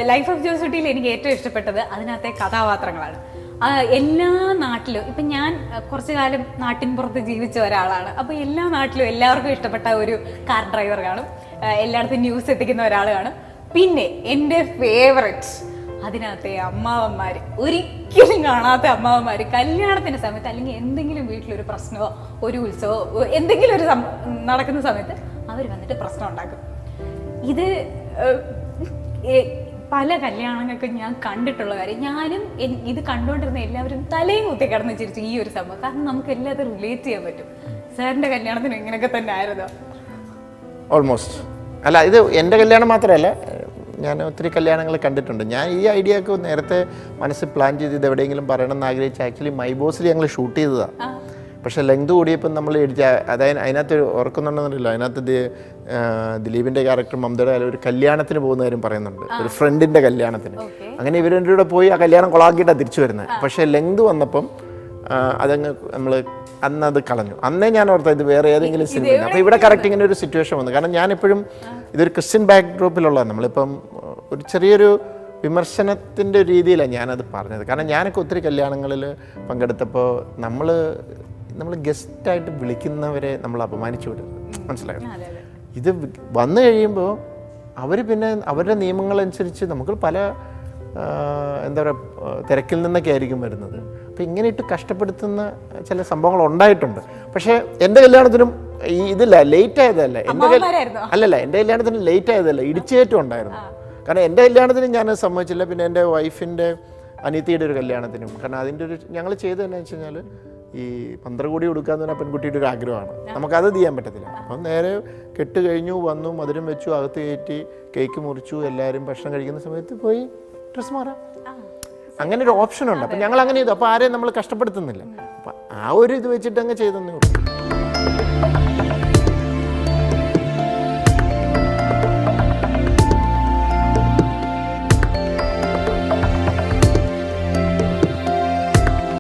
Life of ജോസൂട്ടിയിൽ എനിക്ക് ഏറ്റവും ഇഷ്ടപ്പെട്ടത് അതിനകത്തെ കഥാപാത്രങ്ങളാണ്. എല്ലാ നാട്ടിലും ഇപ്പം ഞാൻ കുറച്ചു കാലം നാട്ടിൻപുറത്ത് ജീവിച്ച ഒരാളാണ്. അപ്പോൾ എല്ലാ നാട്ടിലും എല്ലാവർക്കും ഇഷ്ടപ്പെട്ട ഒരു കാർ ഡ്രൈവർ കാണും, എല്ലായിടത്തും ന്യൂസ് എത്തിക്കുന്ന ഒരാൾ കാണും. പിന്നെ എൻ്റെ ഫേവററ്റ് അതിനകത്തെ അമ്മാവന്മാർ, ഒരിക്കലും കാണാത്ത അമ്മാവന്മാർ കല്യാണത്തിൻ്റെ സമയത്ത് അല്ലെങ്കിൽ എന്തെങ്കിലും വീട്ടിലൊരു പ്രശ്നമോ ഒരു ഉത്സവമോ എന്തെങ്കിലും ഒരു നടക്കുന്ന സമയത്ത് അവർ വന്നിട്ട് പ്രശ്നം ഉണ്ടാക്കും. ഇത് പല കല്യാണങ്ങൾക്കും ഞാൻ കണ്ടിട്ടുള്ള കാര്യം. ഞാനും ഇത് കണ്ടുകൊണ്ടിരുന്ന എല്ലാവരും തലയും കുത്തി കിടന്ന് ചിരിച്ചു ഈ ഒരു സംഭവം. കാരണം നമുക്ക് എല്ലാവരും റിലേറ്റ് ചെയ്യാൻ പറ്റും. സാറിൻ്റെ കല്യാണത്തിന് ഇങ്ങനെയൊക്കെ തന്നെ ആയിരുന്നോ? ഓൾമോസ്റ്റ്. അല്ല, ഇത് എൻ്റെ കല്യാണം മാത്രമല്ല, ഞാൻ ഒത്തിരി കല്യാണങ്ങൾ കണ്ടിട്ടുണ്ട്. ഞാൻ ഈ ഐഡിയ ഒക്കെ നേരത്തെ മനസ്സിൽ പ്ലാൻ ചെയ്ത് ഇത് എവിടെയെങ്കിലും പറയണമെന്ന് ആഗ്രഹിച്ച് ആക്ച്വലി മൈ ബോസിൽ ഞങ്ങൾ ഷൂട്ട് ചെയ്തതാണ്. പക്ഷേ ലെങ്ത് കൂടിയപ്പം നമ്മൾ അതായത് അതിനകത്ത് ഓർക്കുന്നുണ്ടെന്നില്ല, അതിനകത്ത് ദിലീപിൻ്റെ ക്യാരക്ടർ മമതയുടെ ഒരു കല്യാണത്തിന് പോകുന്ന കാര്യം പറയുന്നുണ്ട്, ഒരു ഫ്രണ്ടിൻ്റെ കല്യാണത്തിന്. അങ്ങനെ ഇവർ എൻ്റെ കൂടെ പോയി ആ കല്യാണം കൊളാക്കിയിട്ടാണ് തിരിച്ചു വരുന്നത്. പക്ഷേ ലെങ്ത് വന്നപ്പം അതങ്ങ് നമ്മൾ അന്നത് കളഞ്ഞു. അന്നേ ഞാൻ ഓർത്താ ഇത് വേറെ ഏതെങ്കിലും സിനിമ. അപ്പോൾ ഇവിടെ കറക്റ്റ് ഇങ്ങനെ ഒരു സിറ്റുവേഷൻ വന്നു. കാരണം ഞാനെപ്പോഴും ഇതൊരു ക്രിസ്ത്യൻ ബാക്ക് ഡ്രോപ്പിലുള്ളതാണ്. നമ്മളിപ്പം ഒരു ചെറിയൊരു വിമർശനത്തിൻ്റെ രീതിയിലാണ് ഞാനത് പറഞ്ഞത്. കാരണം ഞാനൊക്കെ ഒത്തിരി കല്യാണങ്ങളിൽ പങ്കെടുത്തപ്പോൾ നമ്മൾ ഗസ്റ്റായിട്ട് വിളിക്കുന്നവരെ നമ്മൾ അപമാനിച്ചു വിടുന്നത്, മനസ്സിലായോ? ഇത് വന്നു കഴിയുമ്പോൾ അവർ പിന്നെ അവരുടെ നിയമങ്ങളനുസരിച്ച് നമുക്ക് പല എന്താ പറയുക തിരക്കിൽ നിന്നൊക്കെ ആയിരിക്കും വരുന്നത്. അപ്പോൾ ഇങ്ങനെ ഇട്ട് കഷ്ടപ്പെടുത്തുന്ന ചില സംഭവങ്ങൾ ഉണ്ടായിട്ടുണ്ട്. പക്ഷേ എൻ്റെ കല്യാണത്തിനും ഇതില്ല, ലേറ്റ് ആയതല്ല. അല്ലല്ല, എൻ്റെ കല്യാണത്തിന് ലേറ്റ് ആയതല്ല, ഇടിച്ചേറ്റം ഉണ്ടായിരുന്നു. കാരണം എൻ്റെ കല്യാണത്തിനും ഞാൻ സമ്മതിച്ചില്ല. പിന്നെ എൻ്റെ വൈഫിൻ്റെ അനിയത്തിയുടെ ഒരു കല്യാണത്തിനും. കാരണം അതിൻ്റെ ഒരു ഞങ്ങൾ ചെയ്തതെന്നു വെച്ച് കഴിഞ്ഞാൽ ഈ 12 കോടി കൊടുക്കാന്ന് പറഞ്ഞാൽ പെൺകുട്ടിയുടെ ഒരു ആഗ്രഹമാണ്. നമുക്കത് ചെയ്യാൻ പറ്റത്തില്ല. അപ്പം നേരെ കെട്ട് കഴിഞ്ഞു, വന്നു, മധുരം വെച്ചു, അകത്ത് കയറ്റി കേക്ക് മുറിച്ചു, എല്ലാവരും ഭക്ഷണം കഴിക്കുന്ന സമയത്ത് പോയി ഡ്രസ്സ് മാറാം. അങ്ങനെ ഒരു ഓപ്ഷൻ ഉണ്ട്. അപ്പം ഞങ്ങൾ അങ്ങനെ ചെയ്തു. അപ്പോൾ ആരെയും നമ്മൾ കഷ്ടപ്പെടുത്തുന്നില്ല. അപ്പം ആ ഒരു ഇത് വെച്ചിട്ട് അങ്ങ് ചെയ്തെന്നേ ഉള്ളൂ.